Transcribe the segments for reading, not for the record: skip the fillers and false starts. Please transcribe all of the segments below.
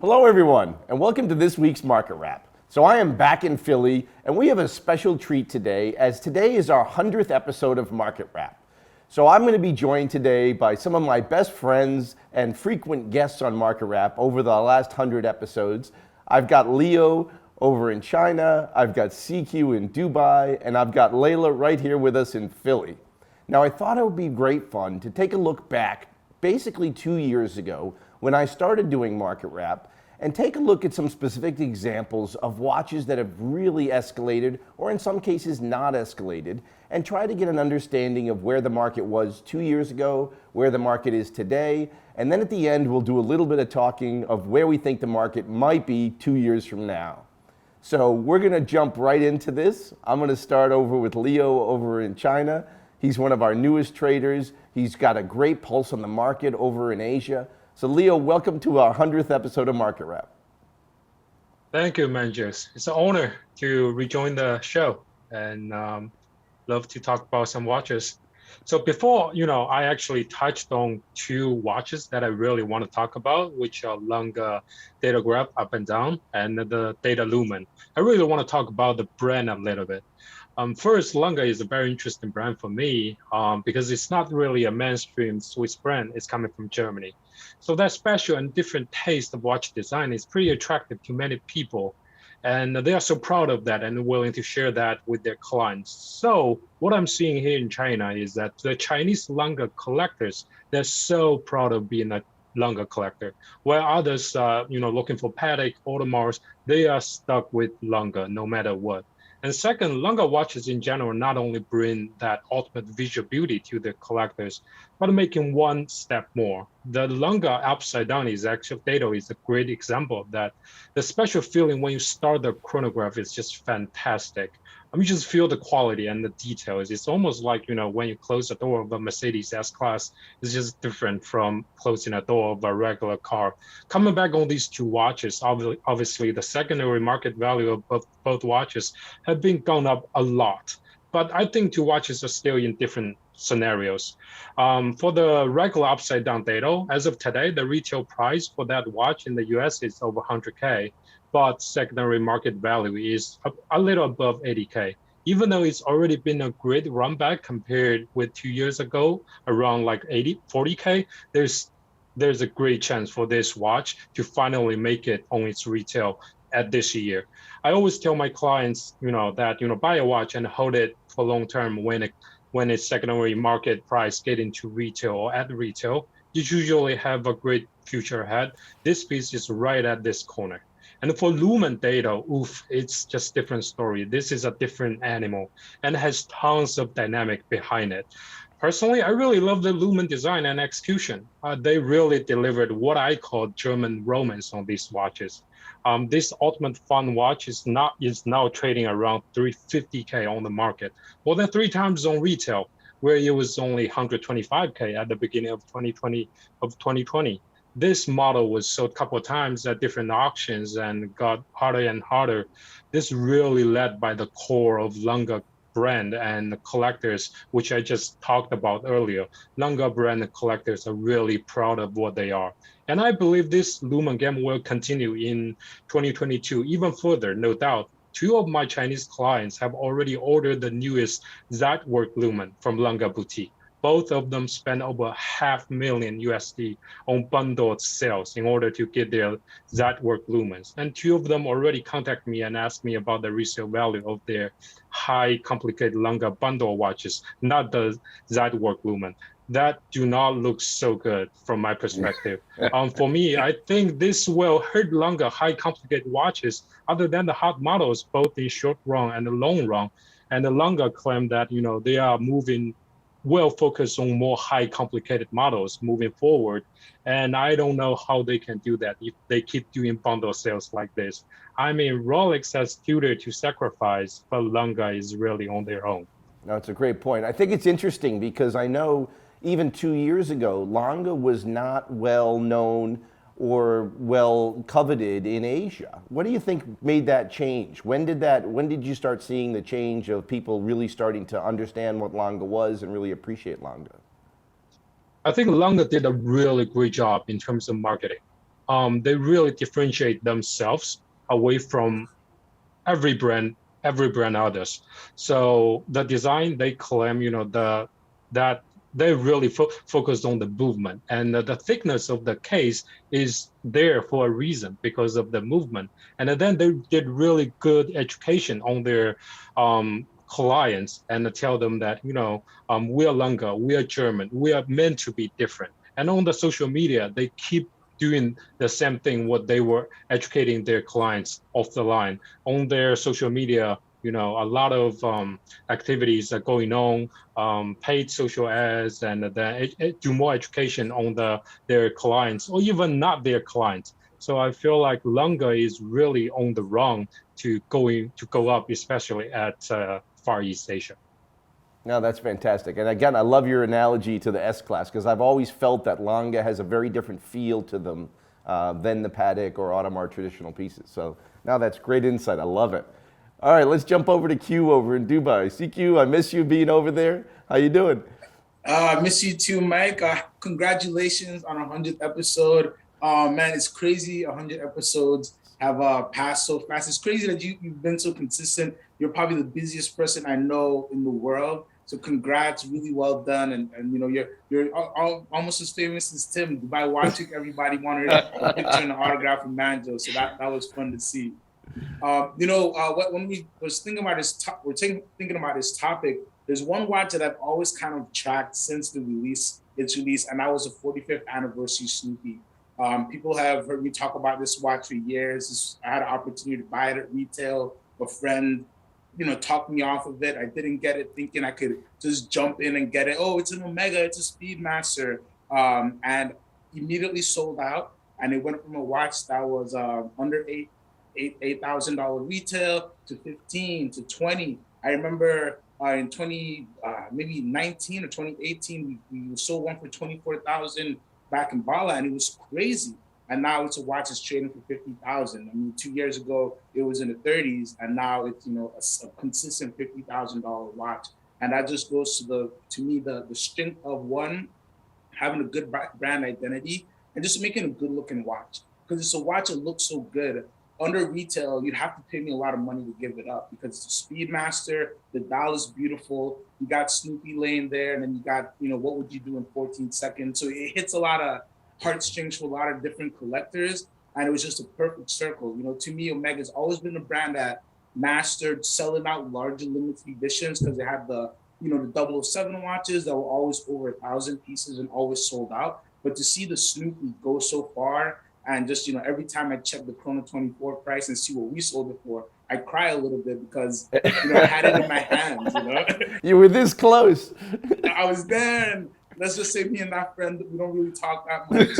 Hello everyone, and welcome to this week's Market Wrap. So I am back in Philly, and we have a special treat today, as today is our 100th episode of Market Wrap. So I'm going to be joined today by some of my best friends and frequent guests on Market Wrap over the last 100 episodes. I've got Leo over in China, I've got CQ in Dubai, and I've got Layla right here with us in Philly. Now I thought it would be great fun to take a look back basically 2 years ago when I started doing Market Wrap and take a look at some specific examples of watches that have really escalated, or in some cases not escalated, and try to get an understanding of where the market was 2 years ago, where the market is today, and then at the end we'll do a little bit of talking of where we think the market might be 2 years from now. So we're gonna jump right into this. I'm gonna start over with Leo over in China. He's one of our newest traders. He's got a great pulse on the market over in Asia. So Leo, welcome to our 100th episode of Market Wrap. Thank you, Manjos. It's an honor to rejoin the show and love to talk about some watches. So before, I actually touched on two watches that I really want to talk about, which are Lange Datograph Up and Down and the Data Lumen. I really want to talk about the brand a little bit. First, Lange is a very interesting brand for me because it's not really a mainstream Swiss brand. It's coming from Germany. So that special and different taste of watch design is pretty attractive to many people. And they are so proud of that and willing to share that with their clients. So what I'm seeing here in China is that the Chinese Lange collectors, they're so proud of being a Lange collector, where others, looking for Patek, Audemars, they are stuck with Lange no matter what. And second, Lange watches in general not only bring that ultimate visual beauty to the collectors, but making one step more. The Lange upside down is actually data is a great example of that. The special feeling when you start the chronograph is just fantastic. You just feel the quality and the details. It's almost like, when you close the door of a Mercedes S-Class, it's just different from closing a door of a regular car. Coming back on these two watches, obviously the secondary market value of both watches have been gone up a lot. But I think two watches are still in different scenarios. For the regular upside down data, as of today, the retail price for that watch in the US is over 100K. But secondary market value is a little above 80K. Even though it's already been a great run back compared with 2 years ago, around like 40K, there's a great chance for this watch to finally make it on its retail at this year. I always tell my clients, that, buy a watch and hold it for long term when its secondary market price get into retail or at retail, you usually have a great future ahead. This piece is right at this corner. And for Lumen data, it's just different story. This is a different animal and has tons of dynamic behind it. Personally, I really love the Lumen design and execution. They really delivered what I call German romance on these watches. This Ultimate Fun watch is now trading around 350K on the market, more than 3 times on retail, where it was only 125K at the beginning of 2020. This model was sold a couple of times at different auctions and got harder and harder. This really led by the core of Lange brand and the collectors, which I just talked about earlier. Lange brand collectors are really proud of what they are. And I believe this Lumen game will continue in 2022 even further, no doubt. 2 of my Chinese clients have already ordered the newest Zightwork Lumen from Lange Boutique. Both of them spent over $500,000 USD on bundled sales in order to get their Zightwork Lumens. And 2 of them already contacted me and asked me about the resale value of their high complicated Lange bundle watches, not the Zightwork Lumen. That do not look so good from my perspective. For me, I think this will hurt Lange high complicated watches other than the hot models, both in short run and the long run. And the Lange claim that, they are moving will focus on more high complicated models moving forward. And I don't know how they can do that if they keep doing bundle sales like this. I mean, Rolex has tutored to sacrifice, but Lange is really on their own. No, it's a great point. I think it's interesting because I know even 2 years ago, Lange was not well known or well coveted in Asia. What do you think made that change? When did you start seeing the change of people really starting to understand what Lange was and really appreciate Lange? I think Lange did a really great job in terms of marketing. they really differentiate themselves away from every brand, others. So the design they claim, that they really focused on the movement, and the thickness of the case is there for a reason because of the movement. And then they did really good education on their clients and tell them that we are Lange, we are German, we are meant to be different. And on the social media, they keep doing the same thing what they were educating their clients off the line on their social media. A lot of activities are going on, paid social ads, and then do more education on their clients or even not their clients. So I feel like Lange is really on the run to go up, especially at Far East Asia. No, that's fantastic. And again, I love your analogy to the S-Class because I've always felt that Lange has a very different feel to them than the Patek or Audemars traditional pieces. So now that's great insight. I love it. All right, let's jump over to Q over in Dubai. CQ, I miss you being over there. How you doing? I miss you too, Mike. Congratulations on 100th episode. Man, it's crazy. 100 episodes have passed so fast. It's crazy that you've been so consistent. You're probably the busiest person I know in the world. So congrats, really well done. And you're almost as famous as Tim. Dubai Watch Week, everybody wanted a picture and an autograph from Manjos. So that was fun to see. When we was thinking about thinking about this topic, there's one watch that I've always kind of tracked since its release, and that was the 45th anniversary Snoopy. People have heard me talk about this watch for years. I had an opportunity to buy it at retail. A friend, talked me off of it. I didn't get it thinking I could just jump in and get it. Oh, it's an Omega, it's a Speedmaster. And immediately sold out. And it went from a watch that was under $8,000 retail to 15 to 20. I remember in maybe 19 or 2018, we sold one for 24,000 back in Bala, and it was crazy. And now it's a watch that's trading for 50,000. I mean, 2 years ago it was in the 30s, and now it's a consistent $50,000 watch. And that just goes to me the strength of one, having a good brand identity and just making a good looking watch. Because it's a watch that looks so good. Under retail, you'd have to pay me a lot of money to give it up because it's a Speedmaster, the dial is beautiful, you got Snoopy laying there, and then you got, what would you do in 14 seconds? So it hits a lot of heartstrings for a lot of different collectors, and it was just a perfect circle. To me, Omega's always been a brand that mastered selling out larger limited editions because they had the 007 watches that were always over 1,000 pieces and always sold out. But to see the Snoopy go so far, and just, every time I check the Chrono 24 price and see what we sold it for, I cry a little bit because, I had it in my hands, You were this close. I was there, and let's just say me and that friend, we don't really talk that much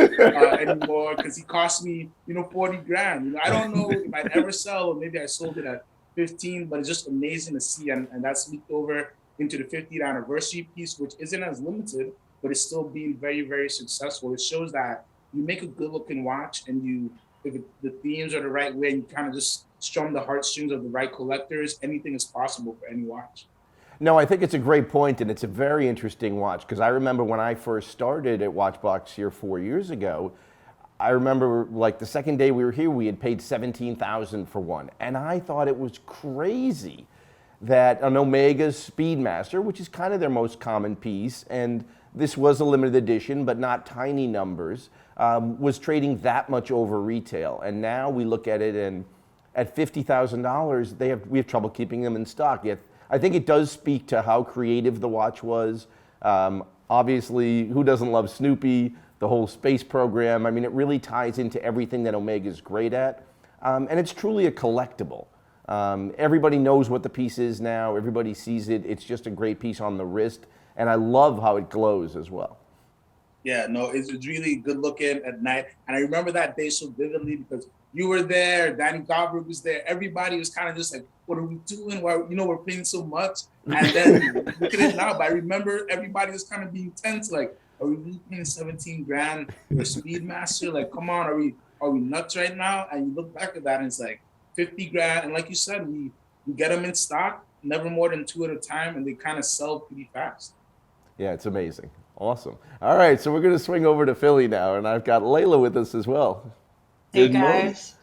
anymore because he cost me, 40 grand. I don't know if I'd ever sell, or maybe I sold it at 15, but it's just amazing to see. And that's leaked over into the 50th anniversary piece, which isn't as limited, but it's still being very, very successful. It shows that you make a good looking watch, and if the themes are the right way, and you kind of just strum the heartstrings of the right collectors, anything is possible for any watch. No, I think it's a great point, and it's a very interesting watch because I remember when I first started at WatchBox here 4 years ago, I remember like the second day we were here, we had paid $17,000 for one, and I thought it was crazy that an Omega Speedmaster, which is kind of their most common piece, and this was a limited edition, but not tiny numbers, was trading that much over retail. And now we look at it, and at $50,000, we have trouble keeping them in stock. Yet I think it does speak to how creative the watch was. Obviously, who doesn't love Snoopy? The whole space program. I mean, it really ties into everything that Omega is great at, and it's truly a collectible. Everybody knows what the piece is now. Everybody sees it. It's just a great piece on the wrist. And I love how it glows as well. Yeah, no, it's really good looking at night. And I remember that day so vividly because you were there, Danny Gobber was there. Everybody was kind of just like, what are we doing? Why, we're paying so much. And then look at it now. But I remember everybody was kind of being tense. Like, are we really paying 17 grand for Speedmaster? Like, come on, are we nuts right now? And you look back at that and it's like 50 grand. And like you said, we get them in stock, never more than 2 at a time. And they kind of sell pretty fast. Yeah, it's amazing. Awesome. All right, so we're going to swing over to Philly now, and I've got Layla with us as well. Hey Good morning. guys.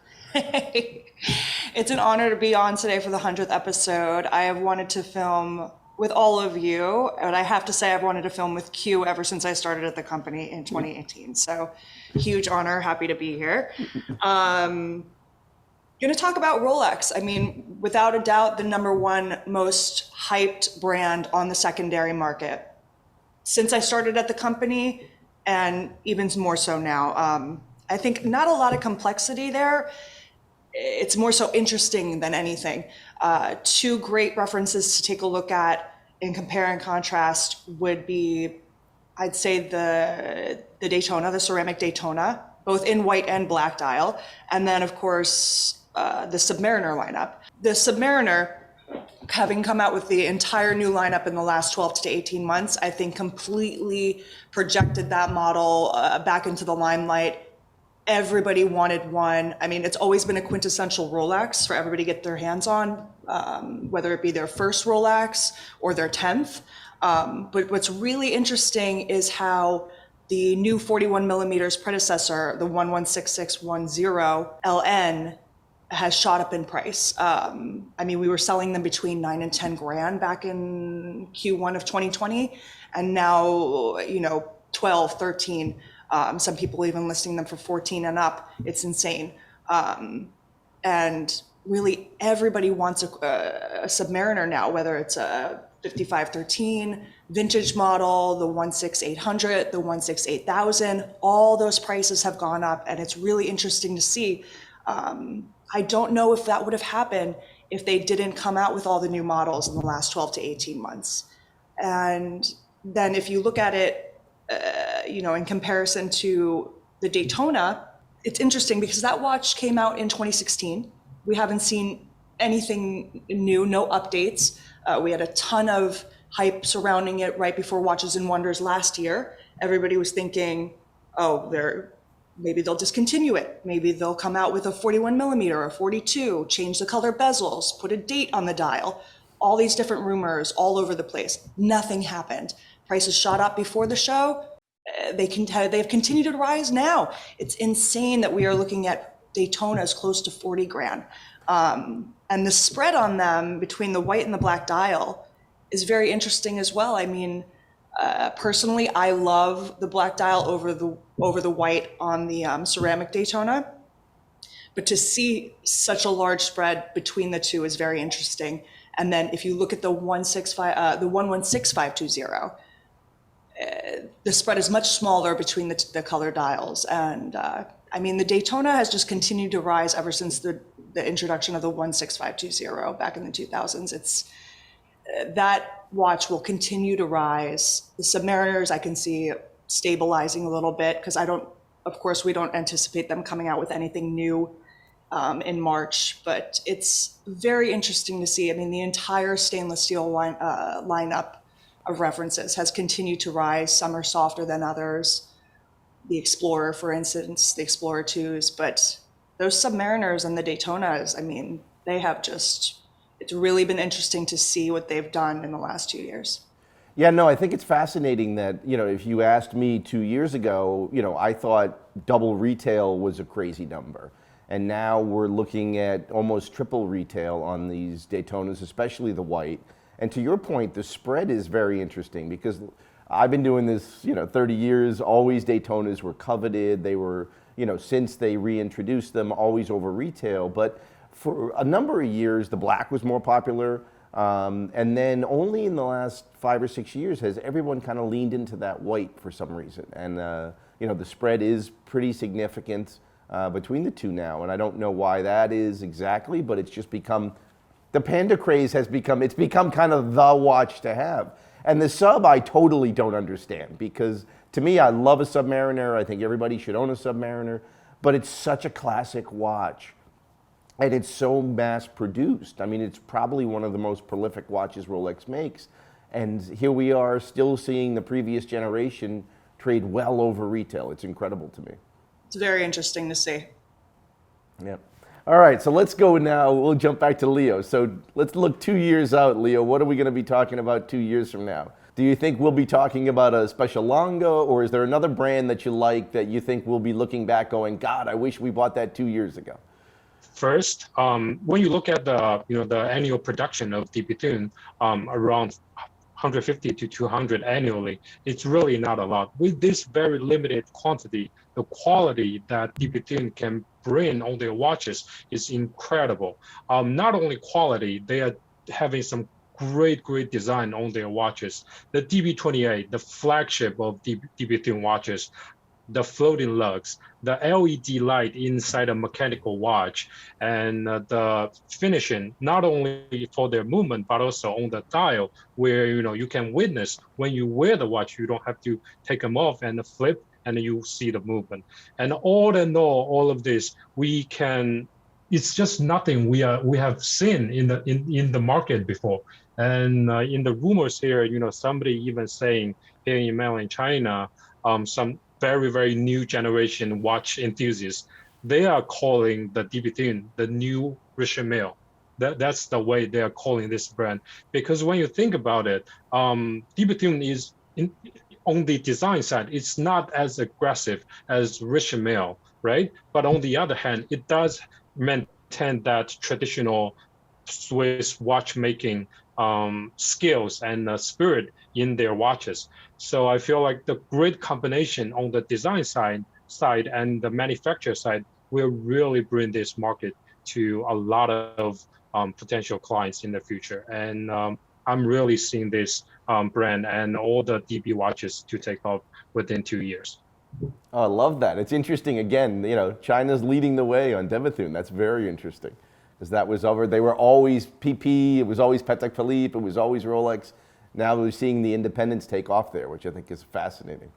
It's an honor to be on today for the 100th episode. I have wanted to film with all of you, and I have to say I've wanted to film with Q ever since I started at the company in 2018. So huge honor, happy to be here. Going to talk about Rolex. I mean, without a doubt, the number one most hyped brand on the secondary market since I started at the company, and even more so now. I think not a lot of complexity there. It's more so interesting than anything. Two great references to take a look at and compare and contrast would be, I'd say the Daytona, the ceramic Daytona, both in white and black dial, and then of course the Submariner lineup. The Submariner, having come out with the entire new lineup in the last 12 to 18 months, I think completely projected that model back into the limelight. Everybody wanted one. I mean, it's always been a quintessential Rolex for everybody to get their hands on, whether it be their first Rolex or their 10th. But what's really interesting is how the new 41 millimeters predecessor, the 116610 LN, has shot up in price. I mean, we were selling them between 9 and 10 grand back in Q1 of 2020, and now, 12, 13. Some people even listing them for 14 and up. It's insane. And really everybody wants a Submariner now, whether it's a 5513 vintage model, the 16800, the 168,000, all those prices have gone up, and it's really interesting to see. I don't know if that would have happened if they didn't come out with all the new models in the last 12 to 18 months. And then if you look at it, in comparison to the Daytona, it's interesting because that watch came out in 2016. We haven't seen anything new, no updates. We had a ton of hype surrounding it right before Watches and Wonders last year. Everybody was thinking, maybe they'll discontinue it. Maybe they'll come out with a 41 millimeter or 42, change the color bezels, put a date on the dial. All these different rumors all over the place. Nothing happened. Prices shot up before the show. They've continued to rise now. It's insane that we are looking at Daytonas close to 40 grand. And the spread on them between the white and the black dial is very interesting as well. I mean, personally, I love the black dial over the white on the ceramic Daytona. But to see such a large spread between the two is very interesting. And then if you look at the 116520, the spread is much smaller between the color dials. And I mean, the Daytona has just continued to rise ever since the introduction of the 16520 back in the 2000s. That watch will continue to rise. The Submariners I can see stabilizing a little bit because we don't anticipate them coming out with anything new in March, but it's very interesting to see. I mean, the entire stainless steel lineup of references has continued to rise. Some are softer than others. The Explorer, for instance, the Explorer 2s, but those Submariners and the Daytonas, I mean, it's really been interesting to see what they've done in the last 2 years. Yeah, no, I think it's fascinating that, if you asked me 2 years ago, I thought double retail was a crazy number. And now we're looking at almost triple retail on these Daytonas, especially the white. And to your point, the spread is very interesting because I've been doing this, 30 years, always Daytonas were coveted. They were, since they reintroduced them, always over retail. But for a number of years, the black was more popular. And then only in the last 5 or 6 years has everyone kind of leaned into that white for some reason. And, the spread is pretty significant between the two now. And I don't know why that is exactly, but it's just become, the Panda craze it's become kind of the watch to have. And the Sub, I totally don't understand because to me, I love a Submariner. I think everybody should own a Submariner, but it's such a classic watch. And it's so mass produced. I mean, it's probably one of the most prolific watches Rolex makes. And here we are still seeing the previous generation trade well over retail. It's incredible to me. It's very interesting to see. Yeah. All right, so let's go now. We'll jump back to Leo. So let's look 2 years out, Leo. What are we going to be talking about 2 years from now? Do you think we'll be talking about a special Lange, or is there another brand that you like that you think we'll be looking back going, God, I wish we bought that 2 years ago? First, when you look at the annual production of the Bethune, around 150 to 200 annually, it's really not a lot. With this very limited quantity, the quality that the Bethune can bring on their watches is incredible. Not only quality, they are having some great design on their watches. The DB28, the flagship of the Bethune watches, the floating lugs, the LED light inside a mechanical watch, and the finishing, not only for their movement, but also on the dial, where you can witness when you wear the watch, you don't have to take them off and flip, and you see the movement. And all in all of this, it's just nothing we have seen in the market before. And in the rumors here, somebody even saying here in mainland China, some very new generation watch enthusiasts, they are calling the Bethune the new Richard Mille. That's the way they are calling this brand. Because when you think about it, Bethune is on the design side, it's not as aggressive as Richard Mille, right? But on the other hand, it does maintain that traditional Swiss watchmaking skills and spirit in their watches. So I feel like the great combination on the design side and the manufacturer side will really bring this market to a lot of potential clients in the future. And I'm really seeing this brand and all the DB watches to take off within 2 years. Oh, I love that. It's interesting. Again, China's leading the way on Bethune. That's very interesting. Because that was over, they were always PP, it was always Patek Philippe, it was always Rolex. Now we're seeing the independents take off there, which I think is fascinating.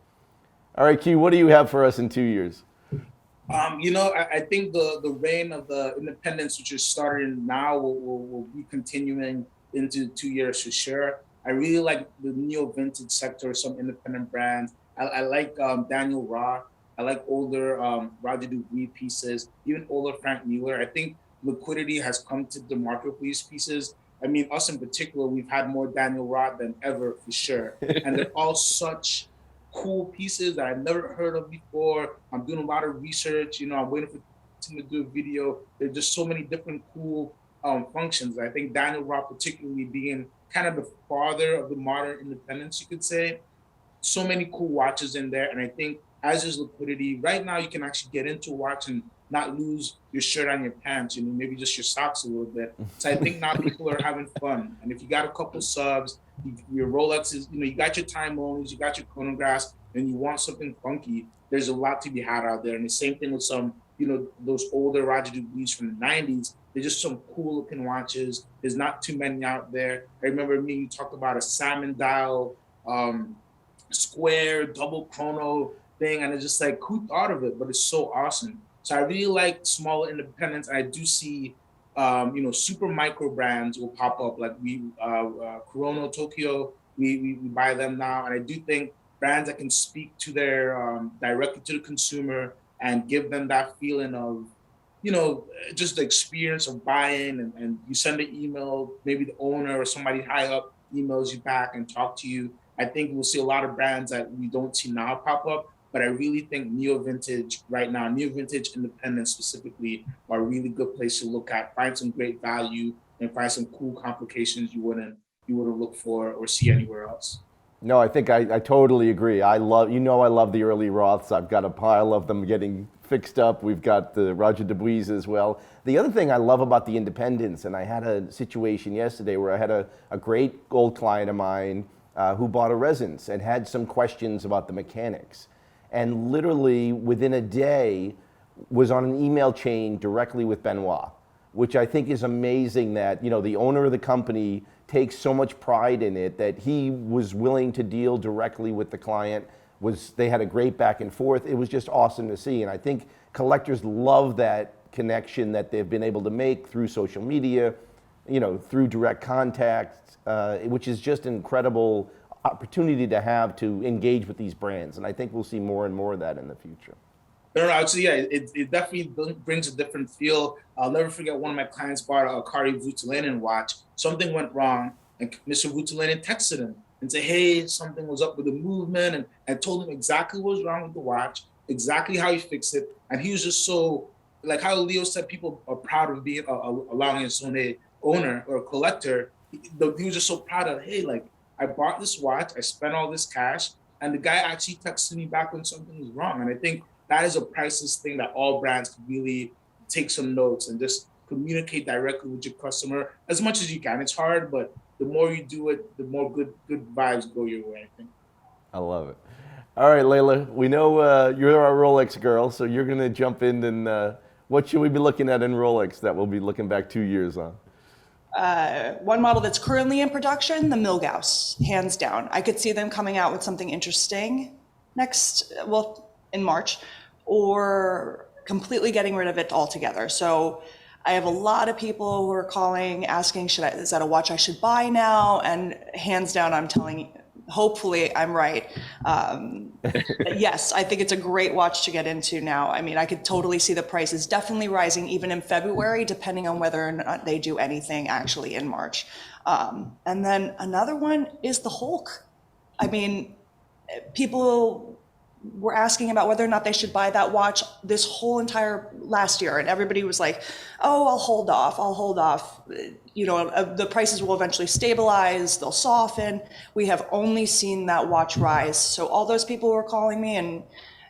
All right, Q, what do you have for us in 2 years? I think the reign of the independents, which is starting now, will be continuing into 2 years for sure. I really like the neo-vintage sector, some independent brands. I like Daniel Ra. I like older Roger Dubuis pieces, even older Frank Mueller. I think liquidity has come to the market for these pieces. I mean, us in particular, we've had more Daniel Rod than ever for sure. And they're all such cool pieces that I've never heard of before. I'm doing a lot of research. I'm waiting for Tim to do a video. There's just so many different cool functions. I think Daniel Rod particularly being kind of the father of the modern independence, you could say. So many cool watches in there. And I think as is liquidity, right now you can actually get into a watch and not lose your shirt on your pants, maybe just your socks a little bit. So I think now people are having fun. And if you got a couple subs, your Rolexes, you got your time onlys, you got your chronographs, and you want something funky, there's a lot to be had out there. And the same thing with some, those older Roger Dubuis from the 90s. They're just some cool looking watches. There's not too many out there. I remember you talked about a salmon dial, square, double chrono thing. And it's just like, who thought of it? But it's so awesome. So I really like smaller independents. I do see, super micro brands will pop up, like Kurono Tokyo. We buy them now, and I do think brands that can speak to their directly to the consumer and give them that feeling of, just the experience of buying. And you send an email, maybe the owner or somebody high up emails you back and talk to you. I think we'll see a lot of brands that we don't see now pop up. But I really think neo-vintage right now, neo-vintage independents specifically, are a really good place to look at. Find some great value and find some cool complications you wouldn't look for or see anywhere else. No, I think I totally agree. I love the early Roths. I've got a pile of them getting fixed up. We've got the Roger Dubuis as well. The other thing I love about the independents, and I had a situation yesterday where I had a great old client of mine who bought a Resonance and had some questions about the mechanics. And literally within a day was on an email chain directly with Benoit, which I think is amazing that, the owner of the company takes so much pride in it that he was willing to deal directly with the client. They had a great back and forth. It was just awesome to see. And I think collectors love that connection that they've been able to make through social media, through direct contact, which is just an incredible opportunity to have to engage with these brands. And I think we'll see more and more of that in the future. No, actually, yeah, it definitely brings a different feel. I'll never forget one of my clients bought a Kari Voutilanen watch. Something went wrong, and Mr. Voutilanen texted him and say, hey, something was up with the movement, and I told him exactly what was wrong with the watch, exactly how he fixed it. And he was just so, like how Leo said, people are proud of being a Lange Söhne owner or collector. He was just so proud of, hey, like, I bought this watch, I spent all this cash, and the guy actually texted me back when something was wrong. And I think that is a priceless thing that all brands could really take some notes and just communicate directly with your customer as much as you can. It's hard, but the more you do it, the more good vibes go your way, I think. I love it. All right, Layla, we know you're our Rolex girl, so you're going to jump in and what should we be looking at in Rolex that we'll be looking back 2 years on? One model that's currently in production, the Milgauss, hands down. I could see them coming out with something interesting in March, or completely getting rid of it altogether. So I have a lot of people who are calling, asking, is that a watch I should buy now? And hands down, I'm telling you, hopefully I'm right. Yes, I think it's a great watch to get into now. I mean, I could totally see the prices definitely rising even in February, depending on whether or not they do anything actually in March. And then another one is the Hulk. I mean, people were asking about whether or not they should buy that watch this whole entire last year. And everybody was like, oh, I'll hold off. You know, the prices will eventually stabilize, they'll soften. We have only seen that watch rise. So all those people who were calling me and,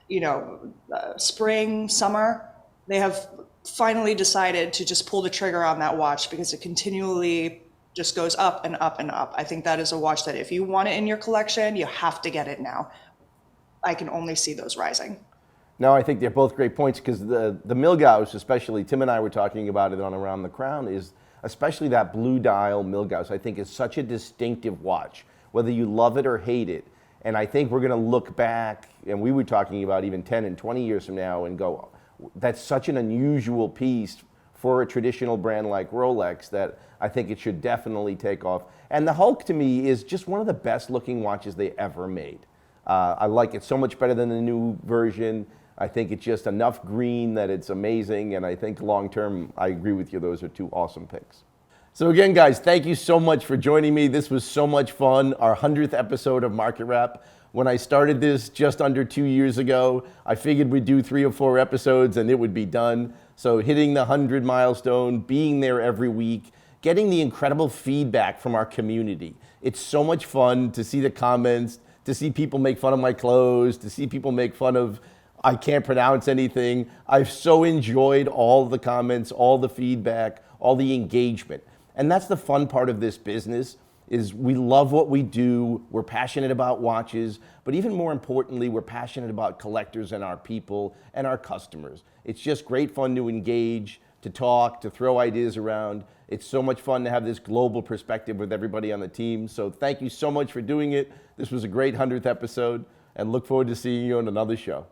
you know, spring, summer, they have finally decided to just pull the trigger on that watch because it continually just goes up and up and up. I think that is a watch that if you want it in your collection, you have to get it now. I can only see those rising. No, I think they're both great points because the Milgauss, especially, Tim and I were talking about it on Around the Crown, is especially that blue dial Milgauss, I think is such a distinctive watch, whether you love it or hate it. And I think we're going to look back, and we were talking about even 10 and 20 years from now and go, that's such an unusual piece for a traditional brand like Rolex that I think it should definitely take off. And the Hulk to me is just one of the best looking watches they ever made. I like it so much better than the new version. I think it's just enough green that it's amazing, and I think long term, I agree with you, those are two awesome picks. So again, guys, thank you so much for joining me. This was so much fun, our 100th episode of Market Wrap. When I started this just under 2 years ago, I figured we'd do 3 or 4 episodes and it would be done. So hitting the 100 milestone, being there every week, getting the incredible feedback from our community. It's so much fun to see the comments, to see people make fun of my clothes, to see people make fun of I can't pronounce anything. I've so enjoyed all the comments, all the feedback, all the engagement. And that's the fun part of this business, is we love what we do. We're passionate about watches, but even more importantly, we're passionate about collectors and our people and our customers. It's just great fun to engage, to talk, to throw ideas around. It's so much fun to have this global perspective with everybody on the team. So thank you so much for doing it. This was a great 100th episode, and look forward to seeing you on another show.